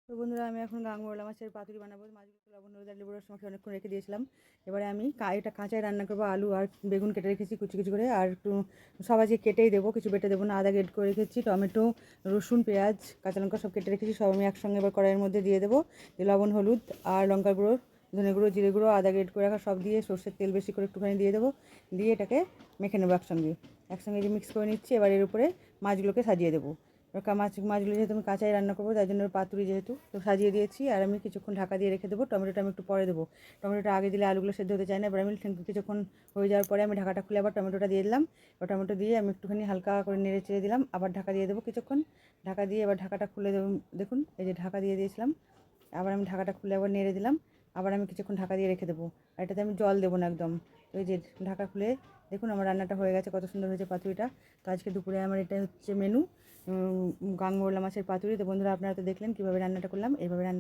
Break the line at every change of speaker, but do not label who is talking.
তো বন্ধুরা, আমি এখন গাঙ্গোলা মাছের পাতুরি বানাবো। মাছগুলো লবণ হলুদ আর লেবুর রস মাখিয়ে অনেকক্ষণ রেখে দিয়েছিলাম। এবারে আমি এটা কাঁচাই রান্না করবো। আলু আর বেগুন কেটে রেখেছি কুচি কুচি করে, আর একটু সব আজকে কেটেই দেবো, কিছু বেটে দেবো না। আদা গ্রেট করে রেখেছি, টমেটো, রসুন, পেঁয়াজ, কাঁচা লঙ্কা সব কেটে রেখেছি। সব আমি একসঙ্গে এবার কড়াইয়ের মধ্যে দিয়ে দেবো। লবণ হলুদ আর লঙ্কার গুঁড়ো, ধনে গুঁড়ো, জিরে গুঁড়ো, আদা গ্রেট করে রাখা সব দিয়ে সর্ষের তেল বেশি করে একটুখানি দিয়ে দেবো। দিয়ে এটাকে মেখে নেবো একসঙ্গে। একসঙ্গে যে মিক্স করে নিচ্ছি, এবার এর উপরে মাছগুলোকে সাজিয়ে দেবো। এবার মাছগুলো যেহেতু আমি কাঁচাই রান্না করবো, তাই জন্য পাতুরি যেহেতু তো সাজিয়ে দিয়েছি। আর আমি কিছুক্ষণ ঢাকা দিয়ে রেখে দেবো। টমেটোটা আমি একটু পরে দেবো। টমেটোটা আগে দিলে আলুগুলো সেদ্ধ হতে চায় না। এবার আমি কিছুক্ষণ হয়ে যাওয়ার পরে আমি ঢাকাটা খুলে আবার টমেটোটা দিয়ে দিলাম। এবার টমেটো দিয়ে আমি একটুখানি হালকা করে নেড়ে চেড়ে দিলাম, আবার ঢাকা দিয়ে দেবো কিছুক্ষণ। ঢাকা দিয়ে এবার ঢাকাটা খুলে দেবো। দেখুন, এই যে ঢাকা দিয়ে দিয়েছিলাম। আবার আমি ঢাকাটা খুলে আবার নেড়ে দিলাম। আবার আমি কিছুক্ষণ ঢাকা দিয়ে রেখে দেবো। আর এটাতে আমি জল দেবো না একদম। তো এই যে ঢাকা খুলে দেখুন আমার রান্নাটা হয়ে গেছে, কত সুন্দর হয়েছে পাতুরিটা। তো আজকে দুপুরে আমার এটা হচ্ছে মেনু, গাঙ্গোলা মাছের পাতুরি। তো বন্ধুরা, আপনারা তো দেখলেন কীভাবে রান্নাটা করলাম। এইভাবে রান্না